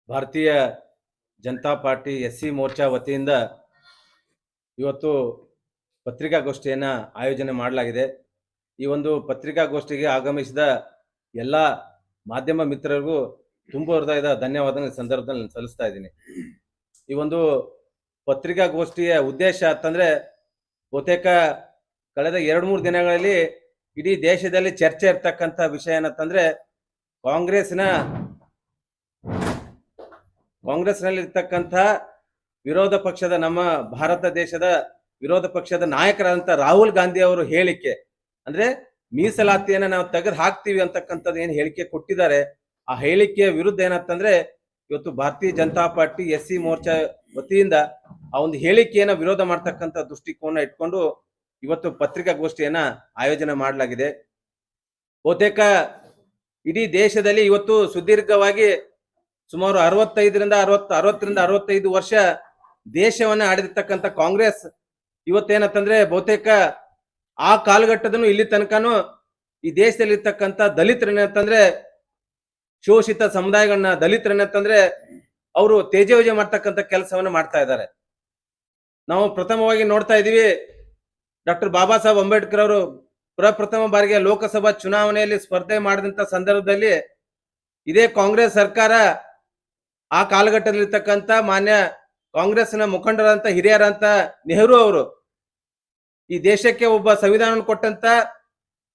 ಭಾರತೀಯ Janata party SC Morcha ವತಿಯಿಂದ ಇವತ್ತು ಪತ್ರಿಕಾಗೋಷ್ಠಿಯನ್ನು ಆಯೋಜನೆ ಮಾಡಲಾಗಿದೆ. ಈ ಒಂದು ಪತ್ರಿಕಾಗೋಷ್ಠಿಗೆ ಆಗಮಿಸಿದ ಎಲ್ಲ ಮಾಧ್ಯಮ ಮಿತ್ರರಿಗೂ ತುಂಬ ಹೃದಯದ ಧನ್ಯವಾದ ಸಂದರ್ಭದಲ್ಲಿ ನಾನು ಸಲ್ಲಿಸ್ತಾ ಇದ್ದೀನಿ. ಈ ಒಂದು ಪತ್ರಿಕಾಗೋಷ್ಠಿಯ ಉದ್ದೇಶ ಅಂತಂದರೆ, ಬಹುತೇಕ ಕಳೆದ 2-3 ದಿನಗಳಲ್ಲಿ ಇಡೀ ದೇಶದಲ್ಲಿ ಚರ್ಚೆ ಇರ್ತಕ್ಕಂಥ ವಿಷಯ ಏನಂತಂದರೆ, ಕಾಂಗ್ರೆಸ್ನಲ್ಲಿರ್ತಕ್ಕಂಥ ವಿರೋಧ ಪಕ್ಷದ, ನಮ್ಮ ಭಾರತ ದೇಶದ ವಿರೋಧ ಪಕ್ಷದ ನಾಯಕರಾದಂಥ ರಾಹುಲ್ ಗಾಂಧಿ ಅವರು ಹೇಳಿಕೆ, ಅಂದ್ರೆ ಮೀಸಲಾತಿಯನ್ನು ನಾವು ತೆಗೆದು ಹಾಕ್ತೀವಿ ಅಂತಕ್ಕಂಥದ್ದು ಏನು ಹೇಳಿಕೆ ಕೊಟ್ಟಿದ್ದಾರೆ, ಆ ಹೇಳಿಕೆಯ ವಿರುದ್ಧ ಏನಂತಂದ್ರೆ ಇವತ್ತು ಭಾರತೀಯ ಜನತಾ ಪಾರ್ಟಿ ಎಸ್ಸಿ ಮೋರ್ಚಾ ವತಿಯಿಂದ ಆ ಒಂದು ಹೇಳಿಕೆಯನ್ನು ವಿರೋಧ ಮಾಡ್ತಕ್ಕಂಥ ದೃಷ್ಟಿಕೋನ ಇಟ್ಕೊಂಡು ಇವತ್ತು ಪತ್ರಿಕಾಗೋಷ್ಠಿಯನ್ನ ಆಯೋಜನೆ ಮಾಡಲಾಗಿದೆ. ಬಹುತೇಕ ಇಡೀ ದೇಶದಲ್ಲಿ ಇವತ್ತು ಸುದೀರ್ಘವಾಗಿ ಸುಮಾರು 60-65 ವರ್ಷ ದೇಶವನ್ನ ಆಡಿರ್ತಕ್ಕಂಥ ಕಾಂಗ್ರೆಸ್ ಇವತ್ತೇನಂತಂದ್ರೆ, ಬಹುತೇಕ ಆ ಕಾಲಘಟ್ಟದನು ಇಲ್ಲಿ ತನಕನು ಈ ದೇಶದಲ್ಲಿರ್ತಕ್ಕಂಥ ದಲಿತರನ್ನಂತಂದ್ರೆ, ಶೋಷಿತ ಸಮುದಾಯಗಳನ್ನ ದಲಿತರನ್ನಂತಂದ್ರೆ ಅವರು ತೇಜೋವಜೆ ಮಾಡ್ತಕ್ಕಂಥ ಕೆಲಸವನ್ನ ಮಾಡ್ತಾ ಇದ್ದಾರೆ. ನಾವು ಪ್ರಥಮವಾಗಿ ನೋಡ್ತಾ ಇದೀವಿ, ಡಾಕ್ಟರ್ ಬಾಬಾ ಸಾಹೇಬ್ ಅಂಬೇಡ್ಕರ್ ಅವರು ಪ್ರಪ್ರಥಮ ಬಾರಿಗೆ ಲೋಕಸಭಾ ಚುನಾವಣೆಯಲ್ಲಿ ಸ್ಪರ್ಧೆ ಮಾಡಿದಂತ ಸಂದರ್ಭದಲ್ಲಿ ಇದೇ ಕಾಂಗ್ರೆಸ್ ಸರ್ಕಾರ ಆ ಕಾಲಘಟ್ಟದಲ್ಲಿರ್ತಕ್ಕಂಥ ಮಾನ್ಯ ಕಾಂಗ್ರೆಸ್ನ ಮುಖಂಡರಂತ ಹಿರಿಯರಂತ ನೆಹರು ಅವರು ಈ ದೇಶಕ್ಕೆ ಒಬ್ಬ ಸಂವಿಧಾನ ಕೊಟ್ಟಂತ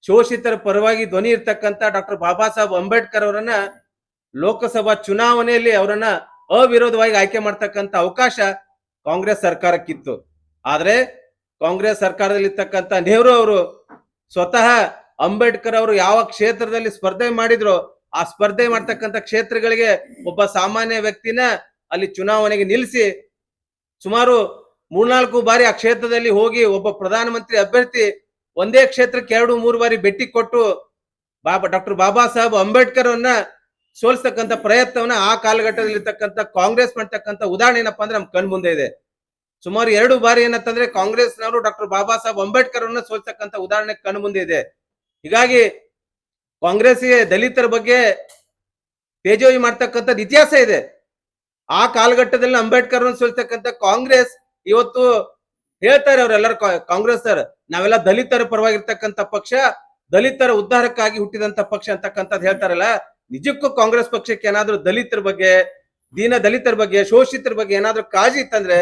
ಶೋಷಿತರ ಪರವಾಗಿ ಧ್ವನಿ ಇರ್ತಕ್ಕಂಥ ಡಾಕ್ಟರ್ ಬಾಬಾ ಸಾಹೇಬ್ ಅಂಬೇಡ್ಕರ್ ಅವರನ್ನ ಲೋಕಸಭಾ ಚುನಾವಣೆಯಲ್ಲಿ ಅವರನ್ನ ಅವಿರೋಧವಾಗಿ ಆಯ್ಕೆ ಮಾಡ್ತಕ್ಕಂಥ ಅವಕಾಶ ಕಾಂಗ್ರೆಸ್ ಸರ್ಕಾರಕ್ಕಿತ್ತು. ಆದ್ರೆ ಕಾಂಗ್ರೆಸ್ ಸರ್ಕಾರದಲ್ಲಿರ್ತಕ್ಕಂಥ ನೆಹರು ಅವರು ಸ್ವತಃ ಅಂಬೇಡ್ಕರ್ ಅವರು ಯಾವ ಕ್ಷೇತ್ರದಲ್ಲಿ ಸ್ಪರ್ಧೆ ಮಾಡಿದ್ರು ಆ ಸ್ಪರ್ಧೆ ಮಾಡ್ತಕ್ಕಂಥ ಕ್ಷೇತ್ರಗಳಿಗೆ ಒಬ್ಬ ಸಾಮಾನ್ಯ ವ್ಯಕ್ತಿನ ಅಲ್ಲಿ ಚುನಾವಣೆಗೆ ನಿಲ್ಲಿಸಿ ಸುಮಾರು 3-4 ಬಾರಿ ಆ ಕ್ಷೇತ್ರದಲ್ಲಿ ಹೋಗಿ ಒಬ್ಬ ಪ್ರಧಾನಮಂತ್ರಿ ಅಭ್ಯರ್ಥಿ ಒಂದೇ ಕ್ಷೇತ್ರಕ್ಕೆ 2-3 ಬಾರಿ ಭೇಟಿ ಕೊಟ್ಟು ಡಾಕ್ಟರ್ ಬಾಬಾ ಸಾಹೇಬ್ ಅಂಬೇಡ್ಕರ್ ಅವನ್ನ ಸೋಲಿಸ್ತಕ್ಕಂಥ ಪ್ರಯತ್ನವನ್ನ ಆ ಕಾಲಘಟ್ಟದಲ್ಲಿ ಇರ್ತಕ್ಕಂಥ ಕಾಂಗ್ರೆಸ್ ಮಾಡ್ತಕ್ಕಂಥ ಉದಾಹರಣೆ ಏನಪ್ಪಾ ಅಂದ್ರೆ ನಮ್ ಕಣ್ ಮುಂದೆ ಇದೆ. ಸುಮಾರು 2 ಬಾರಿ ಏನಂತಂದ್ರೆ ಕಾಂಗ್ರೆಸ್ನವರು ಡಾಕ್ಟರ್ ಬಾಬಾ ಸಾಹೇಬ್ ಅಂಬೇಡ್ಕರ್ ಅವನ್ನ ಸೋಲಿಸ್ತಕ್ಕಂಥ ಉದಾಹರಣೆ ಕಣ್ ಮುಂದೆ ಇದೆ. ಹೀಗಾಗಿ ಕಾಂಗ್ರೆಸ್ಗೆ ದಲಿತರ ಬಗ್ಗೆ ತೇಜೋವಿ ಮಾಡ್ತಕ್ಕಂಥದ್ದು ಇತಿಹಾಸ ಇದೆ. ಆ ಕಾಲಘಟ್ಟದಲ್ಲಿ ಅಂಬೇಡ್ಕರ್ ಸೋಲಿಸ್ತಕ್ಕಂಥ ಕಾಂಗ್ರೆಸ್ ಇವತ್ತು ಹೇಳ್ತಾರೆ ಅವರೆಲ್ಲರೂ ಕಾಂಗ್ರೆಸ್ ನಾವೆಲ್ಲ ದಲಿತರ ಪರವಾಗಿರ್ತಕ್ಕಂಥ ಪಕ್ಷ, ದಲಿತರ ಉದ್ಧಾರಕ್ಕಾಗಿ ಹುಟ್ಟಿದಂತ ಪಕ್ಷ ಅಂತಕ್ಕಂಥದ್ದು ಹೇಳ್ತಾರಲ್ಲ, ನಿಜಕ್ಕೂ ಕಾಂಗ್ರೆಸ್ ಪಕ್ಷಕ್ಕೆ ಏನಾದ್ರೂ ದಲಿತರ ಬಗ್ಗೆ, ದೀನ ದಲಿತರ ಬಗ್ಗೆ, ಶೋಷಿತರ ಬಗ್ಗೆ ಏನಾದ್ರೂ ಕಾಳಜಿ ಇತ್ತಂದ್ರೆ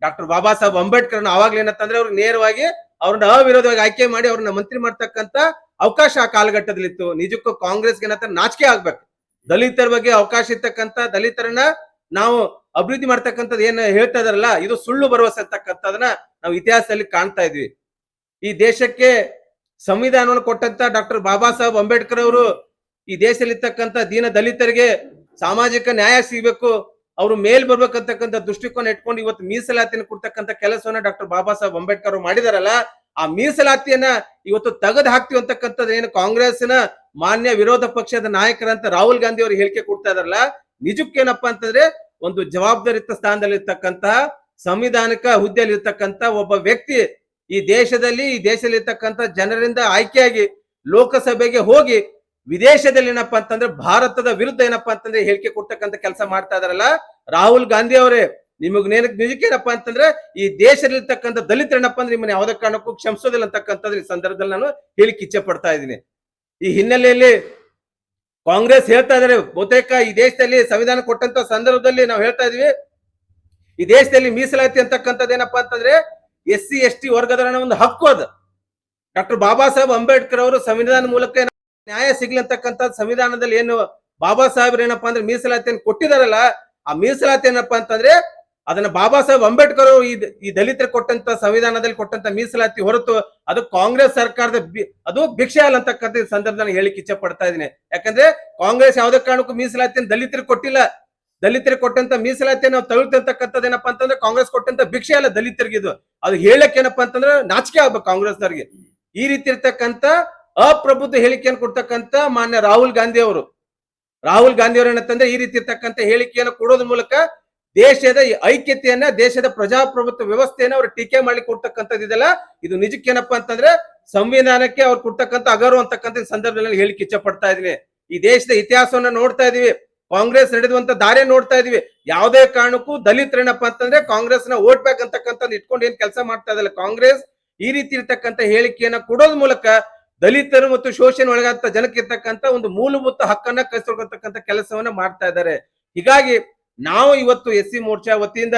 ಡಾಕ್ಟರ್ ಬಾಬಾ ಸಾಹೇಬ್ ಅಂಬೇಡ್ಕರ್ ಅವಾಗ್ಲೇ ಏನಂತಂದ್ರೆ ಅವ್ರು ನೇರವಾಗಿ ಅವ್ರನ್ನ ಅವಿರೋಧವಾಗಿ ಆಯ್ಕೆ ಮಾಡಿ ಅವ್ರನ್ನ ಮಂತ್ರಿ ಮಾಡ್ತಕ್ಕಂಥ ಅವಕಾಶ ಆ ಕಾಲಘಟ್ಟದಲ್ಲಿ ಇತ್ತು. ನಿಜಕ್ಕೂ ಕಾಂಗ್ರೆಸ್ಗೆ ಏನಂತ ನಾಚಿಕೆ ಆಗ್ಬೇಕು. ದಲಿತರ ಬಗ್ಗೆ ಅವಕಾಶ ಇರ್ತಕ್ಕಂಥ ದಲಿತರನ್ನ ನಾವು ಅಭಿವೃದ್ಧಿ ಮಾಡ್ತಕ್ಕಂಥದ್ದು ಏನ್ ಹೇಳ್ತಾ ಇದಾರಲ್ಲ, ಇದು ಸುಳ್ಳು ಭರವಸೆ ಅಂತಕ್ಕಂಥದನ್ನ ನಾವು ಇತಿಹಾಸದಲ್ಲಿ ಕಾಣ್ತಾ ಇದ್ವಿ. ಈ ದೇಶಕ್ಕೆ ಸಂವಿಧಾನವನ್ನು ಕೊಟ್ಟಂತ ಡಾಕ್ಟರ್ ಬಾಬಾ ಸಾಹೇಬ್ ಅಂಬೇಡ್ಕರ್ ಅವರು ಈ ದೇಶದಲ್ಲಿರ್ತಕ್ಕಂಥ ದೀನ ದಲಿತರಿಗೆ ಸಾಮಾಜಿಕ ನ್ಯಾಯ ಸಿಗಬೇಕು, ಅವರು ಮೇಲ್ ಬರ್ಬೇಕಂತಕ್ಕಂಥ ದೃಷ್ಟಿಕೋನ ಇಟ್ಕೊಂಡು ಇವತ್ತು ಮೀಸಲಾತಿಯನ್ನು ಕೊಡ್ತಕ್ಕಂಥ ಕೆಲಸವನ್ನ ಡಾಕ್ಟರ್ ಬಾಬಾ ಸಾಹೇಬ್ ಅಂಬೇಡ್ಕರ್ ಮಾಡಿದಾರಲ್ಲ, ಆ ಮೀಸಲಾತಿಯನ್ನ ಇವತ್ತು ತೆಗೆದು ಹಾಕ್ತಿವಿ ಅಂತಕ್ಕಂಥದ್ದು ಏನು ಕಾಂಗ್ರೆಸ್ನ ಮಾನ್ಯ ವಿರೋಧ ಪಕ್ಷದ ನಾಯಕರಂತ ರಾಹುಲ್ ಗಾಂಧಿ ಅವರು ಹೇಳಿಕೆ ಕೊಡ್ತಾ ಇದಾರಲ್ಲ, ನಿಜಕ್ಕೇನಪ್ಪಾ ಅಂತಂದ್ರೆ ಒಂದು ಜವಾಬ್ದಾರಿಯುತ ಸ್ಥಾನದಲ್ಲಿ ಇರ್ತಕ್ಕಂತಹ ಸಂವಿಧಾನಿಕ ಹುದ್ದೆಯಲ್ಲಿ ಇರ್ತಕ್ಕಂಥ ಒಬ್ಬ ವ್ಯಕ್ತಿ ಈ ದೇಶದಲ್ಲಿರ್ತಕ್ಕಂಥ ಜನರಿಂದ ಆಯ್ಕೆಯಾಗಿ ಲೋಕಸಭೆಗೆ ಹೋಗಿ ವಿದೇಶದಲ್ಲಿ ಏನಪ್ಪಾ ಅಂತಂದ್ರೆ ಭಾರತದ ವಿರುದ್ಧ ಏನಪ್ಪಾ ಅಂತಂದ್ರೆ ಹೇಳಿಕೆ ಕೊಡ್ತಕ್ಕಂಥ ಕೆಲಸ ಮಾಡ್ತಾ ಇದಾರಲ್ಲ, ರಾಹುಲ್ ಗಾಂಧಿ ಅವರೇ ನಿಜಕ್ಕೇನಪ್ಪಾ ಅಂತಂದ್ರೆ ಈ ದೇಶದಲ್ಲಿರ್ತಕ್ಕಂಥ ದಲಿತರನ್ನಪ್ಪ ಅಂದ್ರೆ ನಿಮ್ಮನ್ನ ಯಾವುದೇ ಕಾರಣಕ್ಕೂ ಕ್ಷಮಿಸೋದಿಲ್ಲ ಅಂತಕ್ಕಂಥದ್ದು ಈ ಸಂದರ್ಭದಲ್ಲಿ ನಾನು ಹೇಳಿಕ್ಕೆ ಇಚ್ಛೆ ಪಡ್ತಾ ಇದ್ದೀನಿ. ಈ ಹಿನ್ನೆಲೆಯಲ್ಲಿ ಕಾಂಗ್ರೆಸ್ ಹೇಳ್ತಾ ಇದಾರೆ, ಬಹುತೇಕ ಈ ದೇಶದಲ್ಲಿ ಸಂವಿಧಾನ ಕೊಟ್ಟಂತ ಸಂದರ್ಭದಲ್ಲಿ ನಾವು ಹೇಳ್ತಾ ಇದೀವಿ, ಈ ದೇಶದಲ್ಲಿ ಮೀಸಲಾತಿ ಅಂತಕ್ಕಂಥದ್ದು ಏನಪ್ಪಾ ಅಂತಂದ್ರೆ SC ST ವರ್ಗದ ಒಂದು ಹಕ್ಕು. ಅದು ಡಾಕ್ಟರ್ ಬಾಬಾ ಸಾಹೇಬ್ ಅಂಬೇಡ್ಕರ್ ಅವರು ಸಂವಿಧಾನ ಮೂಲಕ ನ್ಯಾಯ ಸಿಗ್ಲಿ ಅಂತಕ್ಕಂಥ ಸಂವಿಧಾನದಲ್ಲಿ ಏನು ಬಾಬಾ ಸಾಹೇಬ್ರು ಏನಪ್ಪಾ ಅಂದ್ರೆ ಮೀಸಲಾತಿಯನ್ನು ಕೊಟ್ಟಿದಾರಲ್ಲ, ಆ ಮೀಸಲಾತಿ ಏನಪ್ಪಾ ಅಂತಂದ್ರೆ ಅದನ್ನ ಬಾಬಾ ಸಾಹೇಬ್ ಅಂಬೇಡ್ಕರ್ ಅವರು ಈ ದಲಿತರು ಕೊಟ್ಟಂತ ಸಂವಿಧಾನದಲ್ಲಿ ಕೊಟ್ಟಂತ ಮೀಸಲಾತಿ ಹೊರತು ಅದು ಕಾಂಗ್ರೆಸ್ ಸರ್ಕಾರದ ಅದು ಭಿಕ್ಷೆ ಅಲ್ಲ ಅಂತಕ್ಕಂಥ ಸಂದರ್ಭದಲ್ಲಿ ಹೇಳಿಕ್ಕೆ ಇಚ್ಛೆ ಪಡ್ತಾ ಇದೀನಿ. ಯಾಕಂದ್ರೆ ಕಾಂಗ್ರೆಸ್ ಯಾವುದೇ ಕಾರಣಕ್ಕೂ ಮೀಸಲಾತಿಯನ್ನು ದಲಿತರಿಗೆ ಕೊಟ್ಟಿಲ್ಲ. ದಲಿತರಿಗೆ ಕೊಟ್ಟಂತ ಮೀಸಲಾತಿಯನ್ನು ನಾವು ತಗೊಳ್ತಕ್ಕಂಥದ್ದು ಏನಪ್ಪಾ ಅಂತಂದ್ರೆ ಕಾಂಗ್ರೆಸ್ ಕೊಟ್ಟಂತ ಭಿಕ್ಷೆ ಅಲ್ಲ ದಲಿತರಿಗೆ. ಅದು ಹೇಳಕ್ ಏನಪ್ಪಾ ಅಂತಂದ್ರೆ ನಾಚಿಕೆ ಆಗ್ಬೇಕು ಕಾಂಗ್ರೆಸ್ನವ್ರಿಗೆ. ಈ ರೀತಿ ಇರ್ತಕ್ಕಂಥ ಅಪ್ರಬುದ್ಧ ಹೇಳಿಕೆಯನ್ನು ಕೊಡ್ತಕ್ಕಂಥ ಮಾನ್ಯ ರಾಹುಲ್ ಗಾಂಧಿ ಅವರು ಏನಂತಂದ್ರೆ ಈ ರೀತಿ ಇರ್ತಕ್ಕಂಥ ಹೇಳಿಕೆಯನ್ನು ಕೊಡೋದ್ರ ಮೂಲಕ ದೇಶದ ಐಕ್ಯತೆಯನ್ನ, ದೇಶದ ಪ್ರಜಾಪ್ರಭುತ್ವ ವ್ಯವಸ್ಥೆಯನ್ನ ಅವ್ರು ಟೀಕೆ ಮಾಡ್ಲಿಕ್ಕೆ ಕೊಡ್ತಕ್ಕಂಥದ್ದು ಇದೆಲ್ಲ, ಇದು ನಿಜಕ್ಕೇನಪ್ಪಾ ಅಂತಂದ್ರೆ ಸಂವಿಧಾನಕ್ಕೆ ಅವ್ರು ಕೊಡ್ತಕ್ಕಂಥ ಅಗೌರವ ಅಂತಕ್ಕಂಥ ಸಂದರ್ಭದಲ್ಲಿ ಹೇಳಿಕ್ಕೆ ಇಚ್ಛೆ ಪಡ್ತಾ ಇದೀನಿ. ಈ ದೇಶದ ಇತಿಹಾಸವನ್ನ ನೋಡ್ತಾ ಇದೀವಿ. ಕಾಂಗ್ರೆಸ್ ನಡೆದುವಂತ ದಾರಿ ನೋಡ್ತಾ ಇದೀವಿ. ಯಾವುದೇ ಕಾರಣಕ್ಕೂ ದಲಿತರೇನಪ್ಪ ಅಂತಂದ್ರೆ ಕಾಂಗ್ರೆಸ್ ನ ವೋಟ್ ಬ್ಯಾಕ್ ಅಂತಕ್ಕಂಥ ಇಟ್ಕೊಂಡು ಏನ್ ಕೆಲಸ ಮಾಡ್ತಾ ಇದಲ್ಲ ಕಾಂಗ್ರೆಸ್. ಈ ರೀತಿ ಇರ್ತಕ್ಕಂಥ ಹೇಳಿಕೆಯನ್ನ ಕೊಡೋದ್ ಮೂಲಕ ದಲಿತರು ಮತ್ತು ಶೋಷಣೆ ಒಳಗಾದ ಜನಕ್ಕೆ ಇರ್ತಕ್ಕಂಥ ಒಂದು ಮೂಲಭೂತ ಹಕ್ಕನ್ನ ಕಸಿದುಕೊಳ್ತಕ್ಕಂಥ ಕೆಲಸವನ್ನ ಮಾಡ್ತಾ ಇದ್ದಾರೆ. ಹೀಗಾಗಿ ನಾವು ಇವತ್ತು ಎಸ್ ಸಿ ಮೋರ್ಚಾ ವತಿಯಿಂದ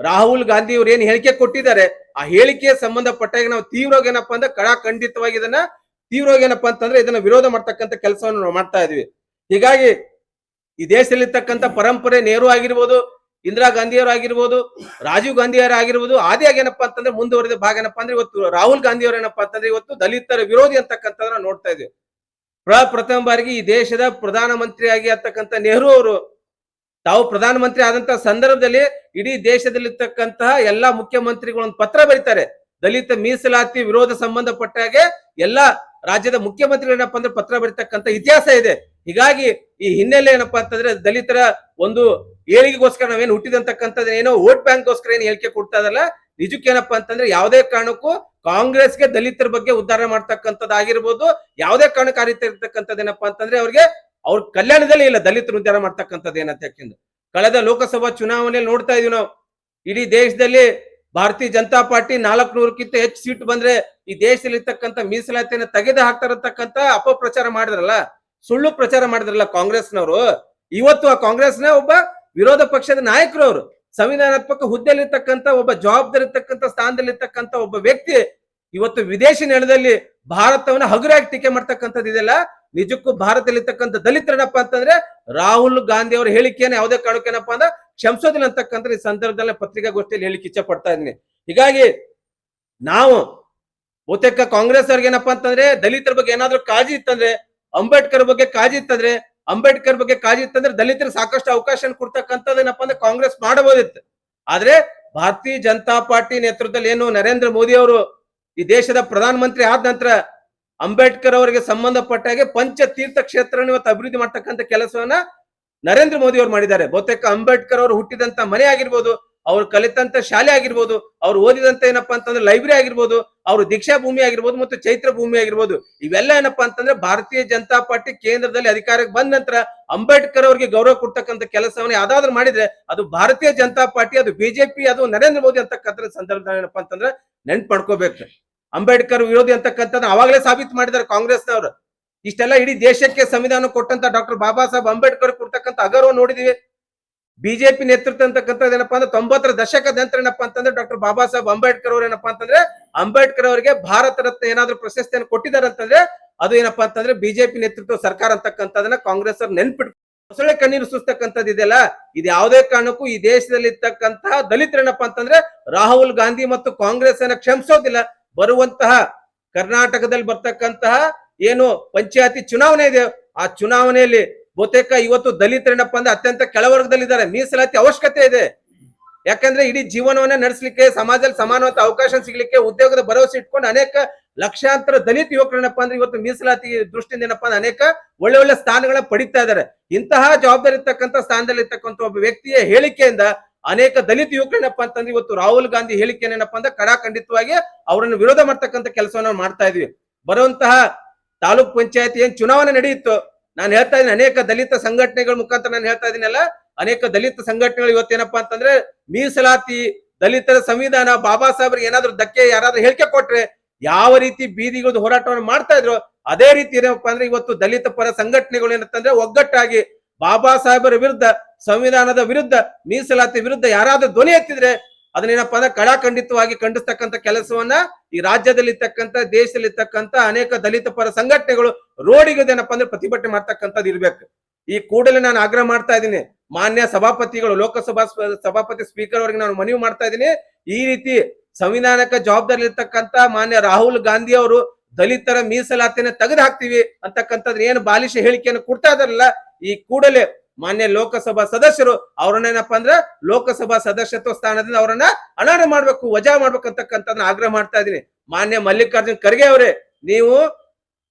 ರಾಹುಲ್ ಗಾಂಧಿ ಅವರು ಏನ್ ಹೇಳಿಕೆ ಕೊಟ್ಟಿದ್ದಾರೆ ಆ ಹೇಳಿಕೆಗೆ ಸಂಬಂಧಪಟ್ಟಾಗ ನಾವು ತೀವ್ರವಾಗಿ ಏನಪ್ಪಾ ಅಂದ್ರೆ ಖಂಡಿತವಾಗಿ ಇದನ್ನ ತೀವ್ರವಾಗಿ ಏನಪ್ಪಾ ಅಂತಂದ್ರೆ ಇದನ್ನ ವಿರೋಧ ಮಾಡ್ತಕ್ಕಂಥ ಕೆಲಸವನ್ನು ನಾವು ಮಾಡ್ತಾ ಇದೀವಿ. ಹೀಗಾಗಿ ಈ ದೇಶದಲ್ಲಿರ್ತಕ್ಕಂಥ ಪರಂಪರೆ ನೆಹರು ಆಗಿರ್ಬೋದು, ಇಂದಿರಾ ಗಾಂಧಿಯವರು ಆಗಿರ್ಬೋದು, ರಾಜೀವ್ ಗಾಂಧಿಯವರು ಆಗಿರ್ಬೋದು, ಆದಿಯಾಗಿ ಏನಪ್ಪಾ ಅಂತಂದ್ರೆ ಮುಂದುವರೆದ ಭಾಗ ಏನಪ್ಪಾ ಅಂದ್ರೆ ಇವತ್ತು ರಾಹುಲ್ ಗಾಂಧಿ ಅವರು ಏನಪ್ಪಾ ಅಂತಂದ್ರೆ ಇವತ್ತು ದಲಿತರ ವಿರೋಧಿ ಅಂತಕ್ಕಂಥದ್ದನ್ನ ನೋಡ್ತಾ ಇದ್ದೀವಿ. ಪ್ರಥಮ ಬಾರಿಗೆ ಈ ದೇಶದ ಪ್ರಧಾನಮಂತ್ರಿಯಾಗಿ ಅಂತಕ್ಕಂಥ ನೆಹರು ಅವರು ತಾವು ಪ್ರಧಾನಮಂತ್ರಿ ಆದಂತಹ ಸಂದರ್ಭದಲ್ಲಿ ಇಡೀ ದೇಶದಲ್ಲಿರ್ತಕ್ಕಂತಹ ಎಲ್ಲಾ ಮುಖ್ಯಮಂತ್ರಿಗಳೊಂದು ಪತ್ರ ಬರೀತಾರೆ. ದಲಿತ ಮೀಸಲಾತಿ ವಿರೋಧ ಸಂಬಂಧಪಟ್ಟ ಹಾಗೆ ಎಲ್ಲಾ ರಾಜ್ಯದ ಮುಖ್ಯಮಂತ್ರಿಗಳು ಏನಪ್ಪಾ ಅಂದ್ರೆ ಪತ್ರ ಬರೀತಕ್ಕಂಥ ಇತಿಹಾಸ ಇದೆ. ಹೀಗಾಗಿ ಈ ಹಿನ್ನೆಲೆ ಏನಪ್ಪಾ ಅಂತಂದ್ರೆ ದಲಿತರ ಒಂದು ಏಳಿಗೆಗೋಸ್ಕರ ನಾವೇನು ಹುಟ್ಟಿದಂತಕ್ಕಂಥದ್ದು ಏನೋ ವೋಟ್ ಬ್ಯಾಂಕ್ ಗೋಸ್ಕರ ಏನು ಹೇಳಿಕೆ ಕೊಡ್ತಾ ಇದಲ್ಲ, ನಿಜಕ್ಕೇನಪ್ಪಾ ಅಂತಂದ್ರೆ ಯಾವುದೇ ಕಾರಣಕ್ಕೂ ಕಾಂಗ್ರೆಸ್ಗೆ ದಲಿತರ ಬಗ್ಗೆ ಉದ್ಧಾರ ಮಾಡ್ತಕ್ಕಂಥದ್ದಾಗಿರ್ಬೋದು, ಯಾವುದೇ ಕಾರಣಕ್ಕೆ ಆ ರೀತಿ ಇರ್ತಕ್ಕಂಥದ್ದು ಏನಪ್ಪಾ ಅಂತಂದ್ರೆ ಅವ್ರ ಕಲ್ಯಾಣದಲ್ಲಿ ಇಲ್ಲ ದಲಿತರು ಉದ್ಧಾರ ಮಾಡ್ತಕ್ಕಂಥದ್ದು ಏನಂತ ಯಾಕೆಂದ್ರೆ ಕಳೆದ ಲೋಕಸಭಾ ಚುನಾವಣೆಯಲ್ಲಿ ನೋಡ್ತಾ ಇದೀವಿ ನಾವು. ಇಡೀ ದೇಶದಲ್ಲಿ ಭಾರತೀಯ ಜನತಾ ಪಾರ್ಟಿ 400ಕ್ಕಿಂತ ಹೆಚ್ಚು ಸೀಟ್ ಬಂದ್ರೆ ಈ ದೇಶದಲ್ಲಿ ಇರ್ತಕ್ಕಂಥ ಮೀಸಲಾತಿಯನ್ನು ತೆಗೆದು ಹಾಕ್ತಾರತಕ್ಕಂಥ ಅಪಪ್ರಚಾರ ಮಾಡಿದ್ರಲ್ಲ, ಸುಳ್ಳು ಪ್ರಚಾರ ಮಾಡಿದ್ರಲ್ಲ ಕಾಂಗ್ರೆಸ್ನವರು. ಇವತ್ತು ಆ ಕಾಂಗ್ರೆಸ್ನ ಒಬ್ಬ ವಿರೋಧ ಪಕ್ಷದ ನಾಯಕರು ಅವರು, ಸಂವಿಧಾನಾತ್ಮಕ ಹುದ್ದೆಯಲ್ಲಿರ್ತಕ್ಕಂಥ ಒಬ್ಬ ಜವಾಬ್ದಾರಿ ಇರ್ತಕ್ಕಂಥ ಸ್ಥಾನದಲ್ಲಿರ್ತಕ್ಕಂಥ ಒಬ್ಬ ವ್ಯಕ್ತಿ ಇವತ್ತು ವಿದೇಶಿ ನೆಲದಲ್ಲಿ ಭಾರತವನ್ನ ಹಗುರಾಗಿ ಟೀಕೆ ಮಾಡ್ತಕ್ಕಂಥದ್ದು ಇದೆಲ್ಲ. ನಿಜಕ್ಕೂ ಭಾರತದಲ್ಲಿರ್ತಕ್ಕಂಥ ದಲಿತರೇನಪ್ಪ ಅಂತಂದ್ರೆ ರಾಹುಲ್ ಗಾಂಧಿ ಅವರ ಹೇಳಿಕೆಯನ್ನು ಯಾವುದೇ ಕಾರಣಕ್ಕೆ ಏನಪ್ಪಾ ಅಂದ್ರೆ ಕ್ಷಮಿಸೋದಿಲ್ಲ ಅಂತಕ್ಕಂಥ ಈ ಸಂದರ್ಭದಲ್ಲಿ ಪತ್ರಿಕಾಗೋಷ್ಠಿಯಲ್ಲಿ ಹೇಳಿಕೆ ಇಚ್ಛೆ ಪಡ್ತಾ ಇದ್ದೀನಿ. ಹೀಗಾಗಿ ನಾವು ಬಹುತೇಕ ಕಾಂಗ್ರೆಸ್ ಅವ್ರಿಗೆ ಏನಪ್ಪಾ ಅಂತಂದ್ರೆ ದಲಿತರ ಬಗ್ಗೆ ಏನಾದ್ರೂ ಕಾಳಜಿ ಇತ್ತಂದ್ರೆ, ಅಂಬೇಡ್ಕರ್ ಬಗ್ಗೆ ಕಾಳಜಿ ಇತ್ತಂದ್ರೆ, ದಲಿತರಿಗೆ ಸಾಕಷ್ಟು ಅವಕಾಶ ಕೊಡ್ತಕ್ಕಂಥದ್ದು ಏನಪ್ಪಾ ಅಂದ್ರೆ ಕಾಂಗ್ರೆಸ್ ಮಾಡಬಹುದಿತ್ತು. ಆದ್ರೆ ಭಾರತೀಯ ಜನತಾ ಪಾರ್ಟಿ ನೇತೃತ್ವದಲ್ಲಿ ಏನು ನರೇಂದ್ರ ಮೋದಿ ಅವರು ಈ ದೇಶದ ಪ್ರಧಾನಮಂತ್ರಿ ಆದ ನಂತರ ಅಂಬೇಡ್ಕರ್ ಅವರಿಗೆ ಸಂಬಂಧಪಟ್ಟ ಹಾಗೆ ಪಂಚತೀರ್ಥ ಕ್ಷೇತ್ರ ಇವತ್ತು ಅಭಿವೃದ್ಧಿ ಮಾಡ್ತಕ್ಕಂಥ ಕೆಲಸವನ್ನ ನರೇಂದ್ರ ಮೋದಿ ಅವರು ಮಾಡಿದ್ದಾರೆ. ಬಹುತೇಕ ಅಂಬೇಡ್ಕರ್ ಅವರು ಹುಟ್ಟಿದಂತ ಮನೆ ಆಗಿರ್ಬೋದು, ಅವ್ರು ಕಲಿತಂತ ಶಾಲೆ ಆಗಿರ್ಬೋದು, ಅವ್ರು ಓದಿದಂತ ಏನಪ್ಪಾ ಅಂತಂದ್ರೆ ಲೈಬ್ರರಿ ಆಗಿರ್ಬೋದು, ಅವ್ರು ದೀಕ್ಷಾ ಭೂಮಿ ಆಗಿರ್ಬೋದು ಮತ್ತು ಚೈತ್ರ ಭೂಮಿ ಆಗಿರ್ಬೋದು, ಇವೆಲ್ಲ ಏನಪ್ಪಾ ಅಂತಂದ್ರೆ ಭಾರತೀಯ ಜನತಾ ಪಾರ್ಟಿ ಕೇಂದ್ರದಲ್ಲಿ ಅಧಿಕಾರಕ್ಕೆ ಬಂದ ನಂತರ ಅಂಬೇಡ್ಕರ್ ಅವರಿಗೆ ಗೌರವ ಕೊಡ್ತಕ್ಕಂಥ ಕೆಲಸವನ್ನ ಯಾವ್ದಾದ್ರು ಮಾಡಿದ್ರೆ ಅದು ಭಾರತೀಯ ಜನತಾ ಪಾರ್ಟಿ, ಅದು ಬಿಜೆಪಿ, ಅದು ನರೇಂದ್ರ ಮೋದಿ ಅಂತಕ್ಕಂಥ ಸಂದರ್ಭದಲ್ಲಿ ಏನಪ್ಪಾ ಅಂತಂದ್ರೆ ನೆನ್ಪು ಮಾಡ್ಕೋಬೇಕು. ಅಂಬೇಡ್ಕರ್ ವಿರೋಧಿ ಅಂತಕ್ಕಂಥದ್ದು ಅವಾಗಲೇ ಸಾಬೀತು ಮಾಡಿದ್ದಾರೆ ಕಾಂಗ್ರೆಸ್ನವರು. ಇಷ್ಟೆಲ್ಲ ಇಡೀ ದೇಶಕ್ಕೆ ಸಂವಿಧಾನ ಕೊಟ್ಟಂತ ಡಾಕ್ಟರ್ ಬಾಬಾ ಸಾಹೇಬ್ ಅಂಬೇಡ್ಕರ್ ಕೊಡ್ತಕ್ಕಂಥ ಅಗೌರವ ನೋಡಿದೀವಿ. ಬಿಜೆಪಿ ನೇತೃತ್ವ ಅಂತಕ್ಕಂಥದ್ದು ಏನಪ್ಪಾ ಅಂದ್ರೆ 90ರ ದಶಕದ ನಂತರ ಏನಪ್ಪಾ ಅಂತಂದ್ರೆ ಡಾಕ್ಟರ್ ಬಾಬಾ ಸಾಹೇಬ್ ಅಂಬೇಡ್ಕರ್ ಅವರು ಏನಪ್ಪಾ ಅಂತಂದ್ರೆ ಅಂಬೇಡ್ಕರ್ ಅವರಿಗೆ ಭಾರತ ರತ್ನ ಏನಾದ್ರೂ ಪ್ರಶಸ್ತಿಯನ್ನು ಕೊಟ್ಟಿದ್ದಾರೆ ಅಂತಂದ್ರೆ ಅದು ಏನಪ್ಪಾ ಅಂತಂದ್ರೆ ಬಿಜೆಪಿ ನೇತೃತ್ವ ಸರ್ಕಾರ ಅಂತಕ್ಕಂಥದನ್ನ ಕಾಂಗ್ರೆಸ್ ಅವ್ರು ನೆನ್ಪಿಟ್ಟು ಮೊಸಳೆ ಕಣ್ಣೀರು ಸುಸ್ತಕ್ಕಂಥದ್ದು ಇದೆಯಲ್ಲ, ಇದು ಯಾವುದೇ ಕಾರಣಕ್ಕೂ ಈ ದೇಶದಲ್ಲಿ ಇರ್ತಕ್ಕಂತಹ ದಲಿತರೇನಪ್ಪಾ ಅಂತಂದ್ರೆ ರಾಹುಲ್ ಗಾಂಧಿ ಮತ್ತು ಕಾಂಗ್ರೆಸ್ ಅನ್ನ ಕ್ಷಮಿಸೋದಿಲ್ಲ. ಬರುವಂತಹ ಕರ್ನಾಟಕದಲ್ಲಿ ಬರ್ತಕ್ಕಂತಹ ಏನು ಪಂಚಾಯತಿ ಚುನಾವಣೆ ಇದೆ, ಆ ಚುನಾವಣೆಯಲ್ಲಿ ಬಹುತೇಕ ಇವತ್ತು ದಲಿತರೇನಪ್ಪ ಅಂದ್ರೆ ಅತ್ಯಂತ ಕೆಳವರ್ಗದಲ್ಲಿದ್ದಾರೆ. ಮೀಸಲಾತಿ ಅವಶ್ಯಕತೆ ಇದೆ. ಯಾಕಂದ್ರೆ ಇಡೀ ಜೀವನವನ್ನ ನಡೆಸಲಿಕ್ಕೆ, ಸಮಾಜದಲ್ಲಿ ಸಮಾನವಾದ ಅವಕಾಶ ಸಿಗ್ಲಿಕ್ಕೆ, ಉದ್ಯೋಗದ ಭರವಸೆ ಇಟ್ಕೊಂಡು ಅನೇಕ ಲಕ್ಷಾಂತರ ದಲಿತ ಯುವಕರೇನಪ್ಪಾ ಅಂದ್ರೆ ಇವತ್ತು ಮೀಸಲಾತಿ ದೃಷ್ಟಿಯಿಂದ ಏನಪ್ಪಾ ಅಂದ್ರೆ ಅನೇಕ ಒಳ್ಳೆ ಸ್ಥಾನಗಳನ್ನ ಪಡಿತಾ ಇದ್ದಾರೆ. ಇಂತಹ ಜವಾಬ್ದಾರಿ ಇರ್ತಕ್ಕಂಥ ಸ್ಥಾನದಲ್ಲಿ ಇರ್ತಕ್ಕಂಥ ಒಬ್ಬ ವ್ಯಕ್ತಿಯ ಹೇಳಿಕೆಯಿಂದ ಅನೇಕ ದಲಿತ ಯುವಕರೇನಪ್ಪಾ ಅಂತಂದ್ರೆ ಇವತ್ತು ರಾಹುಲ್ ಗಾಂಧಿ ಹೇಳಿಕೆನೇನಪ್ಪಾ ಅಂದ್ರೆ ಖಂಡಿತವಾಗಿ ಅವರನ್ನು ವಿರೋಧ ಮಾಡ್ತಕ್ಕಂಥ ಕೆಲಸವನ್ನ ಮಾಡ್ತಾ ಇದೀವಿ. ಬರುವಂತಹ ತಾಲೂಕ್ ಪಂಚಾಯತಿ ಏನ್ ಚುನಾವಣೆ ನಡೆಯಿತು, ನಾನು ಹೇಳ್ತಾ ಇದ್ದೀನಿ ಅನೇಕ ದಲಿತ ಸಂಘಟನೆಗಳ ಮುಖಾಂತರ ನಾನು ಹೇಳ್ತಾ ಇದೀನಲ್ಲ, ಅನೇಕ ದಲಿತ ಸಂಘಟನೆಗಳು ಇವತ್ತೇನಪ್ಪಾ ಅಂತಂದ್ರೆ ಮೀಸಲಾತಿ, ದಲಿತರ ಸಂವಿಧಾನ, ಬಾಬಾ ಸಾಹೇಬ್ರಿಗೆ ಏನಾದ್ರು ಧಕ್ಕೆ ಯಾರಾದ್ರೂ ಹೇಳಿಕೆ ಕೊಟ್ರೆ ಯಾವ ರೀತಿ ಬೀದಿಗಳದ್ದು ಹೋರಾಟವನ್ನು ಮಾಡ್ತಾ ಇದ್ರು ಅದೇ ರೀತಿ ಏನಪ್ಪಾ ಅಂದ್ರೆ ಇವತ್ತು ದಲಿತ ಪರ ಸಂಘಟನೆಗಳು ಏನಂತಂದ್ರೆ ಒಗ್ಗಟ್ಟಾಗಿ ಬಾಬಾ ಸಾಹೇಬರ ವಿರುದ್ಧ, ಸಂವಿಧಾನದ ವಿರುದ್ಧ, ಮೀಸಲಾತಿ ವಿರುದ್ಧ ಯಾರಾದ್ರೂ ಧ್ವನಿ ಎತ್ತಿದ್ರೆ ಅದನ್ನೇನಪ್ಪಾ ಅಂದ್ರೆ ಖಂಡಿತವಾಗಿ ಖಂಡಿಸ್ತಕ್ಕಂಥ ಕೆಲಸವನ್ನ ಈ ರಾಜ್ಯದಲ್ಲಿ ಇರ್ತಕ್ಕಂಥ, ದೇಶದಲ್ಲಿ ಇರ್ತಕ್ಕಂಥ ಅನೇಕ ದಲಿತ ಪರ ಸಂಘಟನೆಗಳು ರೋಡಿಗೆ ಏನಪ್ಪಾ ಅಂದ್ರೆ ಪ್ರತಿಭಟನೆ ಮಾಡ್ತಕ್ಕಂಥದ್ದು ಇರ್ಬೇಕು. ಈ ಕೂಡಲೇ ನಾನು ಆಗ್ರಹ ಮಾಡ್ತಾ ಇದ್ದೀನಿ, ಮಾನ್ಯ ಸಭಾಪತಿಗಳು, ಲೋಕಸಭಾ ಸಭಾಪತಿ ಸ್ಪೀಕರ್ ಅವರಿಗೆ ನಾನು ಮನವಿ ಮಾಡ್ತಾ ಇದ್ದೀನಿ, ಈ ರೀತಿ ಸಂವಿಧಾನಕ್ಕೆ ಜವಾಬ್ದಾರಿ ಇರ್ತಕ್ಕಂಥ ಮಾನ್ಯ ರಾಹುಲ್ ಗಾಂಧಿ ಅವರು ದಲಿತರ ಮೀಸಲಾತಿಯನ್ನು ತೆಗೆದು ಹಾಕ್ತಿವಿ ಅಂತಕ್ಕಂಥದ್ದು ಏನು ಬಾಲಿಶ ಹೇಳಿಕೆಯನ್ನು ಕೊಡ್ತಾ ಇದಾರಲ್ಲ, ಈ ಕೂಡಲೇ ಮಾನ್ಯ ಲೋಕಸಭಾ ಸದಸ್ಯರು ಅವ್ರನ್ನೇನಪ್ಪಾ ಅಂದ್ರೆ ಲೋಕಸಭಾ ಸದಸ್ಯತ್ವ ಸ್ಥಾನದಿಂದ ಅವರನ್ನ ಅನರ್ಹ ಮಾಡ್ಬೇಕು, ವಜಾ ಮಾಡ್ಬೇಕು ಅಂತಕ್ಕಂಥದ್ದನ್ನ ಆಗ್ರಹ ಮಾಡ್ತಾ ಇದ್ದೀನಿ. ಮಾನ್ಯ ಮಲ್ಲಿಕಾರ್ಜುನ್ ಖರ್ಗೆ ಅವರೇ, ನೀವು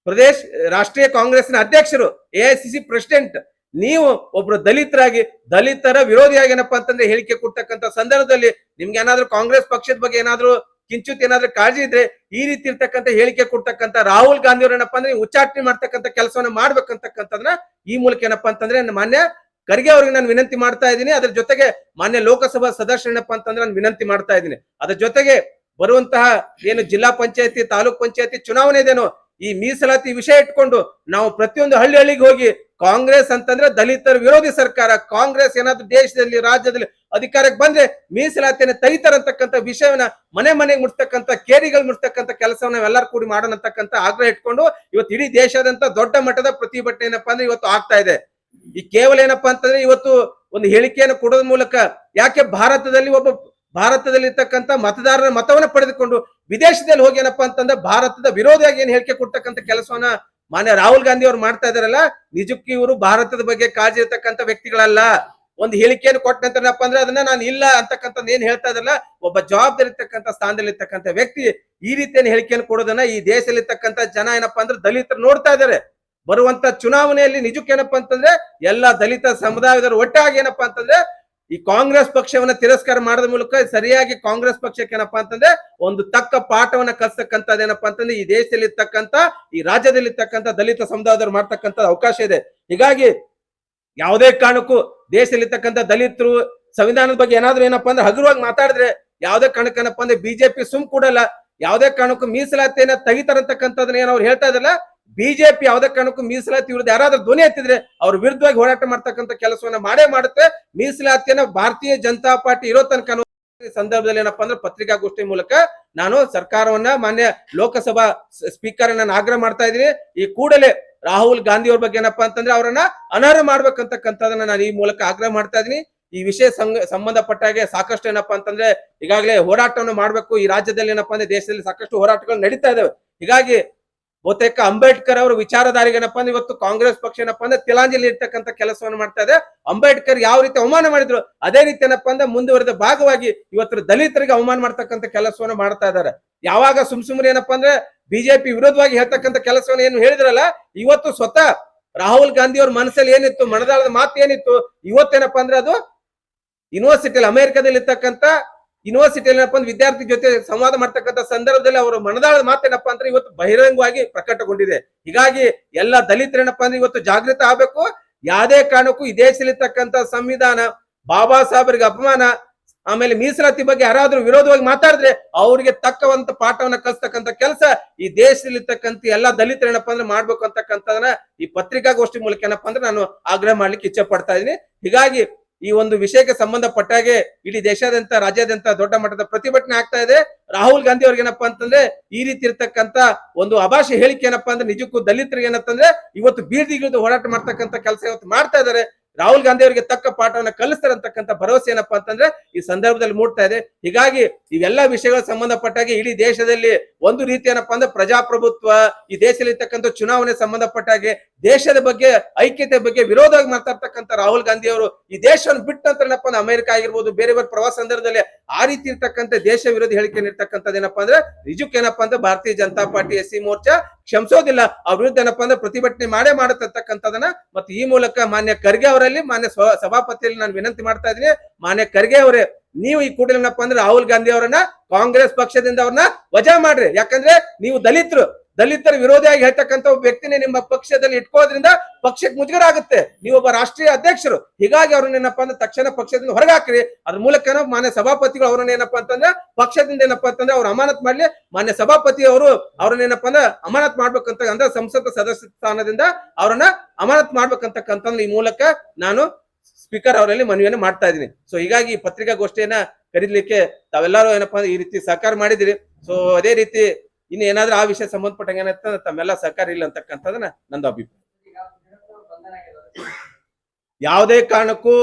ರಾಷ್ಟ್ರೀಯ ಕಾಂಗ್ರೆಸ್ನ ಅಧ್ಯಕ್ಷರು, AICC ಪ್ರೆಸಿಡೆಂಟ್, ನೀವು ಒಬ್ರು ದಲಿತರಾಗಿ ದಲಿತರ ವಿರೋಧಿಯಾಗಿ ಏನಪ್ಪಾ ಅಂತಂದ್ರೆ ಹೇಳಿಕೆ ಕೊಡ್ತಕ್ಕಂಥ ಸಂದರ್ಭದಲ್ಲಿ ನಿಮ್ಗೆ ಏನಾದ್ರು ಕಾಂಗ್ರೆಸ್ ಪಕ್ಷದ ಬಗ್ಗೆ ಏನಾದ್ರು ಕಿಂಚಿತ್ ಏನಾದ್ರೂ ಕಾಳಜಿ ಇದ್ರೆ ಈ ರೀತಿ ಇರ್ತಕ್ಕಂಥ ಹೇಳಿಕೆ ಕೊಡ್ತಕ್ಕಂಥ ರಾಹುಲ್ ಗಾಂಧಿ ಅವ್ರ ಏನಪ್ಪಾ ಅಂದ್ರೆ ಉಚ್ಚಾಟನೆ ಮಾಡ್ತಕ್ಕಂಥ ಕೆಲಸವನ್ನ ಮಾಡ್ಬೇಕಂತಕ್ಕಂಥದ್ನ ಈ ಮೂಲಕ ಏನಪ್ಪಾ ಅಂತಂದ್ರೆ ಮಾನ್ಯ ಖರ್ಗೆ ಅವ್ರಿಗೆ ನಾನು ವಿನಂತಿ ಮಾಡ್ತಾ ಇದ್ದೀನಿ. ಅದ್ರ ಜೊತೆಗೆ ಮಾನ್ಯ ಲೋಕಸಭಾ ಸದಸ್ಯರನ್ನಪ್ಪ ಅಂತಂದ್ರೆ ನಾನು ವಿನಂತಿ ಮಾಡ್ತಾ ಇದ್ದೀನಿ. ಅದ್ರ ಜೊತೆಗೆ ಬರುವಂತಹ ಏನು ಜಿಲ್ಲಾ ಪಂಚಾಯತಿ ತಾಲೂಕ್ ಪಂಚಾಯತಿ ಚುನಾವಣೆ ಇದೇನೋ ಈ ಮೀಸಲಾತಿ ವಿಷಯ ಇಟ್ಕೊಂಡು ನಾವು ಪ್ರತಿಯೊಂದು ಹಳ್ಳಿಗೆ ಹೋಗಿ ಕಾಂಗ್ರೆಸ್ ಅಂತಂದ್ರೆ ದಲಿತರ ವಿರೋಧಿ ಸರ್ಕಾರ, ಕಾಂಗ್ರೆಸ್ ಏನಾದ್ರೂ ದೇಶದಲ್ಲಿ ರಾಜ್ಯದಲ್ಲಿ ಅಧಿಕಾರಕ್ಕೆ ಬಂದ್ರೆ ಮೀಸಲಾತಿಯನ್ನು ತೆಗಿತಾರಂತಕ್ಕಂಥ ವಿಷಯವನ್ನ ಮನೆಗೆ ಮುಟ್ತಕ್ಕಂಥ ಕೇರಿಗಳು ಮುಟ್ತಕ್ಕಂಥ ಕೆಲಸವನ್ನ ನಾವೆಲ್ಲರೂ ಕೂಡಿ ಮಾಡೋಣ ಅಂತಕ್ಕಂಥ ಆಗ್ರಹ ಇಟ್ಕೊಂಡು ಇವತ್ತು ಇಡೀ ದೇಶಾದ್ಯಂತ ದೊಡ್ಡ ಮಟ್ಟದ ಪ್ರತಿಭಟನೆ ಏನಪ್ಪಾ ಅಂದ್ರೆ ಇವತ್ತು ಆಗ್ತಾ ಇದೆ. ಈ ಕೇವಲ ಏನಪ್ಪಾ ಅಂತಂದ್ರೆ ಇವತ್ತು ಒಂದು ಹೇಳಿಕೆಯನ್ನು ಕೊಡೋದ್ರ ಮೂಲಕ ಯಾಕೆ ಭಾರತದಲ್ಲಿ ಇರ್ತಕ್ಕಂಥ ಮತದಾರರ ಮತವನ್ನ ಪಡೆದುಕೊಂಡು ವಿದೇಶದಲ್ಲಿ ಹೋಗಿ ಏನಪ್ಪಾ ಅಂತಂದ್ರೆ ಭಾರತದ ವಿರೋಧಿಯಾಗಿ ಏನ್ ಹೇಳಿಕೆ ಕೊಡ್ತಕ್ಕಂಥ ಕೆಲಸವನ್ನ ಮಾನ್ಯ ರಾಹುಲ್ ಗಾಂಧಿ ಅವ್ರು ಮಾಡ್ತಾ ಇದಾರಲ್ಲ, ನಿಜಕ್ಕೂ ಇವರು ಭಾರತದ ಬಗ್ಗೆ ಕಾಳಜಿ ಇರ್ತಕ್ಕಂಥ ವ್ಯಕ್ತಿಗಳಲ್ಲ. ಒಂದು ಹೇಳಿಕೆಯನ್ನು ಕೊಟ್ಟ ನಂತರ ಏನಪ್ಪಾ ಅಂದ್ರೆ ಅದನ್ನ ನಾನು ಇಲ್ಲ ಅಂತಕ್ಕಂಥ ಏನ್ ಹೇಳ್ತಾ ಇದಾರಲ್ಲ, ಒಬ್ಬ ಜವಾಬ್ದಾರಿ ಇರ್ತಕ್ಕಂಥ ಸ್ಥಾನದಲ್ಲಿ ಇರ್ತಕ್ಕಂಥ ವ್ಯಕ್ತಿ ಈ ರೀತಿಯ ಹೇಳಿಕೆಯನ್ನು ಕೊಡೋದನ್ನ ಈ ದೇಶದಲ್ಲಿ ಇರ್ತಕ್ಕಂಥ ಜನ ಏನಪ್ಪಾ ಅಂದ್ರೆ ದಲಿತರು ನೋಡ್ತಾ ಇದಾರೆ. ಬರುವಂತ ಚುನಾವಣೆಯಲ್ಲಿ ನಿಜಕ್ಕೆ ಏನಪ್ಪಾ ಅಂತಂದ್ರೆ ಎಲ್ಲಾ ದಲಿತ ಸಮುದಾಯದವರು ಒಟ್ಟಾಗಿ ಏನಪ್ಪಾ ಅಂತಂದ್ರೆ ಈ ಕಾಂಗ್ರೆಸ್ ಪಕ್ಷವನ್ನ ತಿರಸ್ಕಾರ ಮಾಡೋದ ಮೂಲಕ ಸರಿಯಾಗಿ ಕಾಂಗ್ರೆಸ್ ಪಕ್ಷಕ್ಕೆ ಏನಪ್ಪಾ ಅಂತಂದ್ರೆ ಒಂದು ತಕ್ಕ ಪಾಠವನ್ನ ಕಲಿಸ್ತಕ್ಕಂಥದ್ದೇನಪ್ಪಾ ಅಂತಂದ್ರೆ ಈ ದೇಶದಲ್ಲಿ ಇರ್ತಕ್ಕಂಥ ಈ ರಾಜ್ಯದಲ್ಲಿ ಇರ್ತಕ್ಕಂಥ ದಲಿತ ಸಮುದಾಯದವರು ಮಾಡ್ತಕ್ಕಂಥ ಅವಕಾಶ ಇದೆ. ಹೀಗಾಗಿ ಯಾವುದೇ ಕಾರಣಕ್ಕೂ ದೇಶದಲ್ಲಿ ಇರ್ತಕ್ಕಂಥ ದಲಿತರು ಸಂವಿಧಾನದ ಬಗ್ಗೆ ಏನಾದ್ರು ಏನಪ್ಪಾ ಅಂದ್ರೆ ಹಗುರವಾಗಿ ಮಾತಾಡಿದ್ರೆ ಯಾವುದೇ ಕಾರಣಕ್ಕೆ ಏನಪ್ಪಾ ಅಂದ್ರೆ ಬಿಜೆಪಿ ಸುಮ್ ಕೂಡಲ್ಲ. ಯಾವುದೇ ಕಾರಣಕ್ಕೂ ಮೀಸಲಾತಿಯನ್ನ ತೆಗಿತಾರಂತಕ್ಕಂಥದನ್ನ ಏನ್ ಅವ್ರು ಹೇಳ್ತಾ ಇದ್ರಲ್ಲ, ಬಿಜೆಪಿ ಯಾವುದೇ ಕಾರಣಕ್ಕೂ ಮೀಸಲಾತಿ ವಿರುದ್ಧ ಯಾರಾದ್ರೂ ಧ್ವನಿ ಎತ್ತಿದ್ರೆ ಅವ್ರ ವಿರುದ್ಧವಾಗಿ ಹೋರಾಟ ಮಾಡ್ತಕ್ಕಂಥ ಕೆಲಸವನ್ನ ಮಾಡುತ್ತೆ. ಮೀಸಲಾತಿಯನ್ನ ಭಾರತೀಯ ಜನತಾ ಪಾರ್ಟಿ ಇರೋ ತನಕ ಸಂದರ್ಭದಲ್ಲಿ ಏನಪ್ಪಾ ಅಂದ್ರೆ ಪತ್ರಿಕಾಗೋಷ್ಠಿ ಮೂಲಕ ನಾನು ಸರ್ಕಾರವನ್ನ ಮಾನ್ಯ ಲೋಕಸಭಾ ಸ್ಪೀಕರ್ ನಾನು ಆಗ್ರಹ ಮಾಡ್ತಾ ಇದ್ದೀನಿ. ಈ ಕೂಡಲೇ ರಾಹುಲ್ ಗಾಂಧಿ ಅವ್ರ ಬಗ್ಗೆ ಏನಪ್ಪಾ ಅಂತಂದ್ರೆ ಅವರನ್ನ ಅನರ್ಹ ಮಾಡ್ಬೇಕಂತಕ್ಕಂಥದನ್ನ ನಾನು ಈ ಮೂಲಕ ಆಗ್ರಹ ಮಾಡ್ತಾ ಇದ್ದೀನಿ. ಈ ವಿಷಯ ಸಂಬಂಧಪಟ್ಟಾಗೆ ಸಾಕಷ್ಟು ಏನಪ್ಪಾ ಅಂತಂದ್ರೆ ಈಗಾಗಲೇ ಹೋರಾಟವನ್ನು ಮಾಡ್ಬೇಕು. ಈ ರಾಜ್ಯದಲ್ಲಿ ಏನಪ್ಪಾ ಅಂದ್ರೆ ದೇಶದಲ್ಲಿ ಸಾಕಷ್ಟು ಹೋರಾಟಗಳು ನಡೀತಾ ಇದಾವೆ. ಹೀಗಾಗಿ ಬಹುತೇಕ ಅಂಬೇಡ್ಕರ್ ಅವರ ವಿಚಾರಧಾರಿಗೆ ಏನಪ್ಪಾ ಅಂದ್ರೆ ಇವತ್ತು ಕಾಂಗ್ರೆಸ್ ಪಕ್ಷ ಏನಪ್ಪಾ ಅಂದ್ರೆ ತಿಲಾಂಜಲಿ ಇರ್ತಕ್ಕಂಥ ಕೆಲಸವನ್ನು ಮಾಡ್ತಾ ಇದೆ. ಅಂಬೇಡ್ಕರ್ ಯಾವ ರೀತಿ ಅವಮಾನ ಮಾಡಿದ್ರು ಅದೇ ರೀತಿ ಏನಪ್ಪಾ ಅಂದ್ರೆ ಮುಂದುವರೆದ ಭಾಗವಾಗಿ ಇವತ್ತು ದಲಿತರಿಗೆ ಅವಮಾನ ಮಾಡ್ತಕ್ಕಂಥ ಕೆಲಸವನ್ನು ಮಾಡ್ತಾ ಇದ್ದಾರೆ. ಯಾವಾಗ ಸುಮ್ನೆ ಏನಪ್ಪಾ ಅಂದ್ರೆ ಬಿಜೆಪಿ ವಿರೋಧವಾಗಿ ಹೇಳ್ತಕ್ಕಂಥ ಕೆಲಸವನ್ನು ಏನು ಹೇಳಿದ್ರಲ್ಲ, ಇವತ್ತು ಸ್ವತಃ ರಾಹುಲ್ ಗಾಂಧಿ ಅವ್ರ ಮನಸ್ಸಲ್ಲಿ ಏನಿತ್ತು, ಮನದಾಳದ ಮಾತು ಏನಿತ್ತು, ಇವತ್ತೇನಪ್ಪಾ ಅಂದ್ರೆ ಅದು ಯೂನಿವರ್ಸಿಟಿಯಲ್ಲಿ ಅಮೆರಿಕದಲ್ಲಿ ಇರ್ತಕ್ಕಂಥ ಯೂನಿವರ್ಸಿಟಿಯಲ್ಲಿ ಏನಪ್ಪಾ ಅಂದ್ರೆ ವಿದ್ಯಾರ್ಥಿ ಜೊತೆ ಸಂವಾದ ಮಾಡ್ತಕ್ಕಂಥ ಸಂದರ್ಭದಲ್ಲಿ ಅವರ ಮನದಾಳದ ಮಾತೇನಪ್ಪಾ ಅಂದ್ರೆ ಇವತ್ತು ಬಹಿರಂಗವಾಗಿ ಪ್ರಕಟಗೊಂಡಿದೆ. ಹೀಗಾಗಿ ಎಲ್ಲ ದಲಿತರೇನಪ್ಪಾ ಅಂದ್ರೆ ಇವತ್ತು ಜಾಗೃತ ಆಗ್ಬೇಕು. ಯಾವುದೇ ಕಾರಣಕ್ಕೂ ಈ ದೇಶದಲ್ಲಿರ್ತಕ್ಕಂಥ ಸಂವಿಧಾನ, ಬಾಬಾ ಸಾಹೇಬರಿಗೆ ಅಪಮಾನ, ಆಮೇಲೆ ಮೀಸಲಾತಿ ಬಗ್ಗೆ ಯಾರಾದ್ರೂ ವಿರೋಧವಾಗಿ ಮಾತಾಡಿದ್ರೆ ಅವ್ರಿಗೆ ತಕ್ಕವಂತ ಪಾಠವನ್ನ ಕಲಿಸ್ತಕ್ಕಂಥ ಕೆಲಸ ಈ ದೇಶದಲ್ಲಿರ್ತಕ್ಕಂಥ ಎಲ್ಲಾ ದಲಿತರೇನಪ್ಪಾ ಅಂದ್ರೆ ಮಾಡ್ಬೇಕು ಅಂತಕ್ಕಂಥದನ್ನ ಈ ಪತ್ರಿಕಾಗೋಷ್ಠಿ ಮೂಲಕ ಏನಪ್ಪಾ ಅಂದ್ರೆ ನಾನು ಆಗ್ರಹ ಮಾಡ್ಲಿಕ್ಕೆ ಇಚ್ಛೆ ಪಡ್ತಾ ಇದ್ದೀನಿ. ಹೀಗಾಗಿ ಈ ಒಂದು ವಿಷಯಕ್ಕೆ ಸಂಬಂಧಪಟ್ಟಾಗೆ ಇಡೀ ದೇಶಾದ್ಯಂತ ರಾಜ್ಯಾದ್ಯಂತ ದೊಡ್ಡ ಮಟ್ಟದ ಪ್ರತಿಭಟನೆ ಆಗ್ತಾ ಇದೆ. ರಾಹುಲ್ ಗಾಂಧಿ ಅವ್ರಿಗೆ ಏನಪ್ಪಾ ಅಂತಂದ್ರೆ ಈ ರೀತಿ ಇರ್ತಕ್ಕಂಥ ಒಂದು ಅಭಾಷೆ ಹೇಳಿಕೆ ಏನಪ್ಪಾ ಅಂದ್ರೆ ನಿಜಕ್ಕೂ ದಲಿತರಿಗೆ ಏನಂತಂದ್ರೆ ಇವತ್ತು ಬೀದಿಗಿಳಿದು ಹೋರಾಟ ಮಾಡ್ತಕ್ಕಂಥ ಕೆಲಸ ಇವತ್ತು ಮಾಡ್ತಾ ಇದ್ದಾರೆ. ರಾಹುಲ್ ಗಾಂಧಿ ಅವರಿಗೆ ತಕ್ಕ ಪಾಠವನ್ನ ಕಲಿಸ್ತಾರೆ ಅಂತಕ್ಕಂಥ ಭರವಸೆ ಏನಪ್ಪಾ ಅಂತಂದ್ರೆ ಈ ಸಂದರ್ಭದಲ್ಲಿ ಮೂಡ್ತಾ ಇದೆ. ಹೀಗಾಗಿ ಇವೆಲ್ಲ ವಿಷಯಗಳ ಸಂಬಂಧಪಟ್ಟಾಗೆ ಇಡೀ ದೇಶದಲ್ಲಿ ಒಂದು ರೀತಿ ಏನಪ್ಪಾ ಅಂದ್ರೆ ಪ್ರಜಾಪ್ರಭುತ್ವ, ಈ ದೇಶದಲ್ಲಿ ಇರ್ತಕ್ಕಂಥ ಚುನಾವಣೆ ಸಂಬಂಧಪಟ್ಟಾಗೆ ದೇಶದ ಬಗ್ಗೆ ಐಕ್ಯತೆ ಬಗ್ಗೆ ವಿರೋಧವಾಗಿ ಮಾತಾಡ್ತಕ್ಕಂಥ ರಾಹುಲ್ ಗಾಂಧಿ ಅವರು ಈ ದೇಶವನ್ನು ಬಿಟ್ಟಂತ ಏನಪ್ಪಾ ಅಂದ್ರೆ ಅಮೆರಿಕ ಆಗಿರ್ಬೋದು, ಬೇರೆ ಬೇರೆ ಪ್ರವಾಸ ಸಂದರ್ಭದಲ್ಲಿ ಆ ರೀತಿ ಇರ್ತಕ್ಕಂಥ ದೇಶ ವಿರೋಧಿ ಹೇಳಿಕೆ ಇರ್ತಕ್ಕಂಥದ್ದು ಏನಪ್ಪಾ ಅಂದ್ರೆ ನಿಜಕ್ಕೆ ಏನಪ್ಪಾ ಅಂದ್ರೆ ಭಾರತೀಯ ಜನತಾ ಪಾರ್ಟಿ ಎಸ್ಸಿ ಮೋರ್ಚಾ ಕ್ಷಮಿಸೋದಿಲ್ಲ. ಅವ್ರ ವಿರುದ್ಧ ಏನಪ್ಪಾ ಅಂದ್ರೆ ಪ್ರತಿಭಟನೆ ಮಾಡತಕ್ಕಂಥದನ್ನ ಮತ್ತೆ ಈ ಮೂಲಕ ಮಾನ್ಯ ಖರ್ಗೆ ಅವರಲ್ಲಿ ಮಾನ್ಯ ಸಭಾಪತಿಯಲ್ಲಿ ನಾನು ವಿನಂತಿ ಮಾಡ್ತಾ ಇದ್ದೀನಿ. ಮಾನ್ಯ ಖರ್ಗೆ ಅವರೇ, ನೀವು ಈ ಕೂಡಲೇ ಏನಪ್ಪಾ ಅಂದ್ರೆ ರಾಹುಲ್ ಗಾಂಧಿ ಅವರನ್ನ ಕಾಂಗ್ರೆಸ್ ಪಕ್ಷದಿಂದ ಅವ್ರನ್ನ ವಜಾ ಮಾಡ್ರಿ. ಯಾಕಂದ್ರೆ ನೀವು ದಲಿತರ ವಿರೋಧಿಯಾಗಿ ಹೇಳ್ತಕ್ಕಂಥ ಒಬ್ಬ ವ್ಯಕ್ತಿನೇ ನಿಮ್ಮ ಪಕ್ಷದಲ್ಲಿ ಇಟ್ಕೋದ್ರಿಂದ ಪಕ್ಷಕ್ಕೆ ಮುಜುಗರ ಆಗುತ್ತೆ. ನೀವೊಬ್ಬ ರಾಷ್ಟ್ರೀಯ ಅಧ್ಯಕ್ಷರು. ಹೀಗಾಗಿ ಅವ್ರನ್ನ ಏನಪ್ಪಾ ಅಂದ್ರೆ ತಕ್ಷಣ ಪಕ್ಷದಿಂದ ಹೊರಗಾಕ್ರಿ. ಅದ್ರ ಮೂಲಕ ಮಾನ್ಯ ಸಭಾಪತಿಗಳು ಅವ್ರನ್ನ ಏನಪ್ಪಾ ಅಂತಂದ್ರೆ ಪಕ್ಷದಿಂದ ಏನಪ್ಪಾ ಅಂತಂದ್ರೆ ಅವ್ರು ಅಮಾನತ್ ಮಾಡ್ಲಿ. ಮಾನ್ಯ ಸಭಾಪತಿ ಅವರು ಅವ್ರನ್ನ ಏನಪ್ಪಾ ಅಂದ್ರೆ ಅಮಾನತ್ ಮಾಡ್ಬೇಕಂತ ಅಂದ್ರೆ ಸಂಸತ್ ಸದಸ್ಯ ಸ್ಥಾನದಿಂದ ಅವ್ರನ್ನ ಅಮಾನತ್ ಮಾಡ್ಬೇಕಂತಕ್ಕಂಥ ಈ ಮೂಲಕ ನಾನು ಸ್ಪೀಕರ್ ಅವರಲ್ಲಿ ಮನವಿಯನ್ನು ಮಾಡ್ತಾ ಇದ್ದೀನಿ. ಸೊ ಹೀಗಾಗಿ ಈ ಪತ್ರಿಕಾಗೋಷ್ಠಿಯನ್ನ ಕರೀಲಿಕ್ಕೆ ತಾವೆಲ್ಲರೂ ಏನಪ್ಪಾ ಅಂದ್ರೆ ಈ ರೀತಿ ಸಹಕಾರ ಮಾಡಿದಿರಿ. ಸೊ ಅದೇ ರೀತಿ ಇನ್ನು ಏನಾದ್ರೂ ಆ ವಿಷಯ ಸಂಬಂಧಪಟ್ಟಂಗೆ ಏನಂತ ತಮ್ಮೆಲ್ಲ ಸಹಕಾರ ಇಲ್ಲ ಅಂತಕ್ಕಂಥದನ್ನ ನಂದು ಅಭಿಪ್ರಾಯ. ಯಾವುದೇ ಕಾರಣಕ್ಕೂ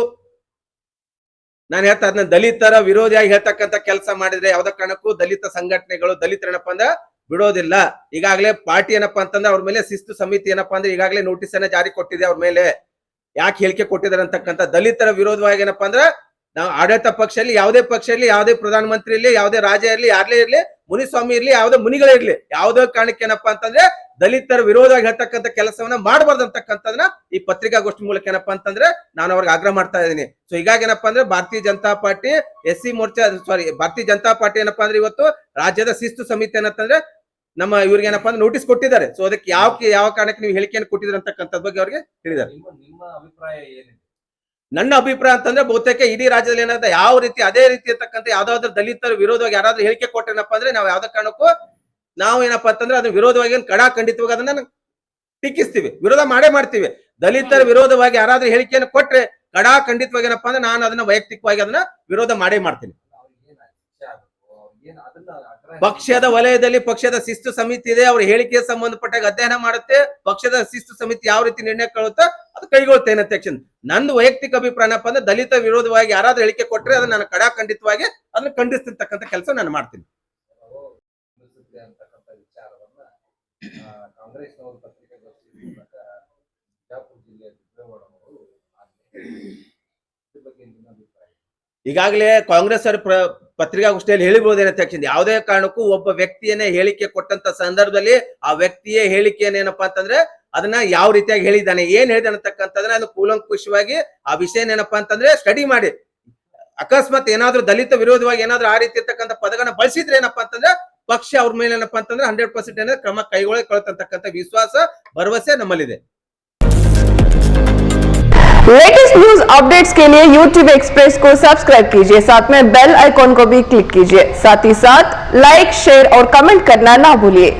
ನಾನು ಹೇಳ್ತಾ ಅದನ್ನ ದಲಿತರ ವಿರೋಧಿಯಾಗಿ ಹೇಳ್ತಕ್ಕಂಥ ಕೆಲಸ ಮಾಡಿದ್ರೆ ಯಾವುದೇ ಕಾರಣಕ್ಕೂ ದಲಿತ ಸಂಘಟನೆಗಳು ದಲಿತರೇನಪ್ಪಾ ಅಂದ್ರೆ ಬಿಡೋದಿಲ್ಲ. ಈಗಾಗಲೇ ಪಾರ್ಟಿ ಏನಪ್ಪಾ ಅಂತಂದ್ರೆ ಅವ್ರ ಮೇಲೆ ಶಿಸ್ತು ಸಮಿತಿ ಏನಪ್ಪಾ ಅಂದ್ರೆ ಈಗಾಗಲೇ ನೋಟಿಸ್ ಅನ್ನ ಜಾರಿ ಕೊಟ್ಟಿದೆ. ಅವ್ರ ಮೇಲೆ ಯಾಕೆ ಹೇಳಿಕೆ ಕೊಟ್ಟಿದ್ದಾರೆ ಅಂತಕ್ಕಂಥ ದಲಿತರ ವಿರೋಧವಾಗಿ ಏನಪ್ಪಾ ಅಂದ್ರೆ ನಾವು ಆಡಳಿತ ಪಕ್ಷ ಇರ್ಲಿ, ಯಾವುದೇ ಪಕ್ಷ ಇರ್ಲಿ, ಯಾವುದೇ ಪ್ರಧಾನಮಂತ್ರಿ ಇರ್ಲಿ, ಯಾವುದೇ ರಾಜ ಇರ್ಲಿ, ಯಾರೇ ಇರ್ಲಿ, ಮುನಿಸ್ವಾಮಿ ಇರ್ಲಿ, ಯಾವುದೇ ಮುನಿಗಳೇ ಇರ್ಲಿ, ಯಾವುದೇ ಕಾರಣಕ್ಕೆ ಏನಪ್ಪಾ ಅಂತಂದ್ರೆ ದಲಿತರ ವಿರೋಧವಾಗಿ ಹೇಳ್ತಕ್ಕಂಥ ಕೆಲಸವನ್ನ ಮಾಡಬಾರ್ದು ಅಂತಕ್ಕಂಥದನ್ನ ಈ ಪತ್ರಿಕಾಗೋಷ್ಠಿ ಮೂಲಕ ಏನಪ್ಪಾ ಅಂತಂದ್ರೆ ನಾನು ಅವ್ರಿಗೆ ಆಗ್ರಹ ಮಾಡ್ತಾ ಇದ್ದೀನಿ. ಸೊ ಹೀಗಾಗಿ ಏನಪ್ಪಾ ಅಂದ್ರೆ ಭಾರತೀಯ ಜನತಾ ಪಾರ್ಟಿ ಎಸ್ಸಿ ಮೋರ್ಚಾ ಭಾರತೀಯ ಜನತಾ ಪಾರ್ಟಿ ಏನಪ್ಪಾ ಅಂದ್ರೆ ಇವತ್ತು ರಾಜ್ಯದ ಶಿಸ್ತು ಸಮಿತಿ ಏನಂತಂದ್ರೆ ನಮ್ಮ ಇವ್ರಿಗೆ ಏನಪ್ಪಾ ಅಂದ್ರೆ ನೋಟಿಸ್ ಕೊಟ್ಟಿದ್ದಾರೆ. ಸೊ ಅದಕ್ಕೆ ಯಾವ ಕಾರಣಕ್ಕೆ ನೀವು ಹೇಳಿಕೆಯನ್ನು ಕೊಟ್ಟಿದ್ರೆ ಅಂತಕ್ಕಂಥದ್ ಬಗ್ಗೆ ಅವ್ರಿಗೆ ಹೇಳಿದ್ದಾರೆ. ನಿಮ್ಮ ಅಭಿಪ್ರಾಯ ಏನಿದೆ? ನನ್ನ ಅಭಿಪ್ರಾಯ ಅಂತಂದ್ರೆ ಬಹುತೇಕ ಇಡೀ ರಾಜ್ಯದಲ್ಲಿ ಏನಾದ ಯಾವ ರೀತಿ ಅದೇ ರೀತಿ ಇರ್ತಕ್ಕಂಥ ಯಾವ್ದಾದ್ರು ದಲಿತರ ವಿರೋಧವಾಗಿ ಯಾರಾದ್ರೂ ಹೇಳಿಕೆ ಕೊಟ್ಟೇನಪ್ಪ ಅಂದ್ರೆ ನಾವು ಯಾವ್ದೇ ಕಾರಣಕ್ಕೂ ನಾವು ಏನಪ್ಪಾ ಅಂತಂದ್ರೆ ಅದನ್ನ ವಿರೋಧವಾಗಿ ಖಂಡಿತವಾಗಿ ಅದನ್ನ ಟೀಕಿಸ್ತೀವಿ, ವಿರೋಧ ಮಾಡೇ ಮಾಡ್ತೀವಿ. ದಲಿತರ ವಿರೋಧವಾಗಿ ಯಾರಾದ್ರೂ ಹೇಳಿಕೆಯನ್ನು ಕೊಟ್ರೆ ಖಂಡಿತವಾಗಿ ಏನಪ್ಪಾ ಅಂದ್ರೆ ನಾನು ಅದನ್ನ ವೈಯಕ್ತಿಕವಾಗಿ ಅದನ್ನ ವಿರೋಧ ಮಾಡೇ ಮಾಡ್ತೀನಿ. ಪಕ್ಷದ ವಲಯದಲ್ಲಿ ಪಕ್ಷದ ಶಿಸ್ತು ಸಮಿತಿ ಇದೆ, ಅವ್ರ ಹೇಳಿಕೆಗೆ ಸಂಬಂಧಪಟ್ಟಾಗ ಅಧ್ಯಯನ ಮಾಡುತ್ತೆ. ಪಕ್ಷದ ಶಿಸ್ತು ಸಮಿತಿ ಯಾವ ರೀತಿ ನಿರ್ಣಯ ಕಳುತ್ತೋ ಅದು ಕೈಗೊಳ್ತೇನೆ ಅಧ್ಯಕ್ಷ. ನಂದು ವೈಯಕ್ತಿಕ ಅಭಿಪ್ರಾಯ ಏನಪ್ಪಾ ಅಂದ್ರೆ ದಲಿತ ವಿರೋಧವಾಗಿ ಯಾರಾದ್ರೂ ಹೇಳಿಕೆ ಕೊಟ್ರೆ ಅದನ್ನ ನಾನು ಖಂಡಿತವಾಗಿ ಅದನ್ನ ಖಂಡಿಸ್ತಿರ್ತಕ್ಕಂಥ ಕೆಲಸ ನಾನು ಮಾಡ್ತೀನಿ. ಈಗಾಗಲೇ ಕಾಂಗ್ರೆಸ್ ಅವರು ಪತ್ರಿಕಾಗೋಷ್ಠಿಯಲ್ಲಿ ಹೇಳಿಬಹುದೇನ ಅಧ್ಯಕ್ಷ, ಯಾವುದೇ ಕಾರಣಕ್ಕೂ ಒಬ್ಬ ವ್ಯಕ್ತಿಯನ್ನೇ ಹೇಳಿಕೆ ಕೊಟ್ಟಂತ ಸಂದರ್ಭದಲ್ಲಿ ಆ ವ್ಯಕ್ತಿಯೇ ಹೇಳಿಕೆಯನ್ನೇನಪ್ಪಾ ಅಂತಂದ್ರೆ ಅದನ್ನ ಯಾವ ರೀತಿಯಾಗಿ ಹೇಳಿದ್ದಾನೆ, ಏನ್ ಹೇಳಿದಾನೆ ಅಂತಕ್ಕಂಥದ್ರೆ ಅದು ಕೂಲಂಕುಷವಾಗಿ ಆ ವಿಷಯ ಏನಪ್ಪಾ ಅಂತಂದ್ರೆ ಸ್ಟಡಿ ಮಾಡಿ, ಅಕಸ್ಮಾತ್ ಏನಾದ್ರೂ ದಲಿತ ವಿರೋಧವಾಗಿ ಏನಾದ್ರೂ ಆ ರೀತಿ ಇರ್ತಕ್ಕಂಥ ಪದಗಳನ್ನ ಬಳಸಿದ್ರೆ ಏನಪ್ಪಾ ಅಂತಂದ್ರೆ ಪಕ್ಷ ಅವ್ರ ಮೇಲೆ ಏನಪ್ಪಾ ಅಂತಂದ್ರೆ 100% ಏನಾದ್ರು ಕ್ರಮ ಕೈಗೊಳ್ಳತಕ್ಕಂಥ ವಿಶ್ವಾಸ ಭರವಸೆ ನಮ್ಮಲ್ಲಿದೆ. लेटेस्ट न्यूज अपडेट्स के लिए YouTube एक्सप्रेस को सब्सक्राइब कीजिए, साथ में बेल आइकॉन को भी क्लिक कीजिए, साथ ही साथ लाइक, शेयर और कमेंट करना ना भूलिए।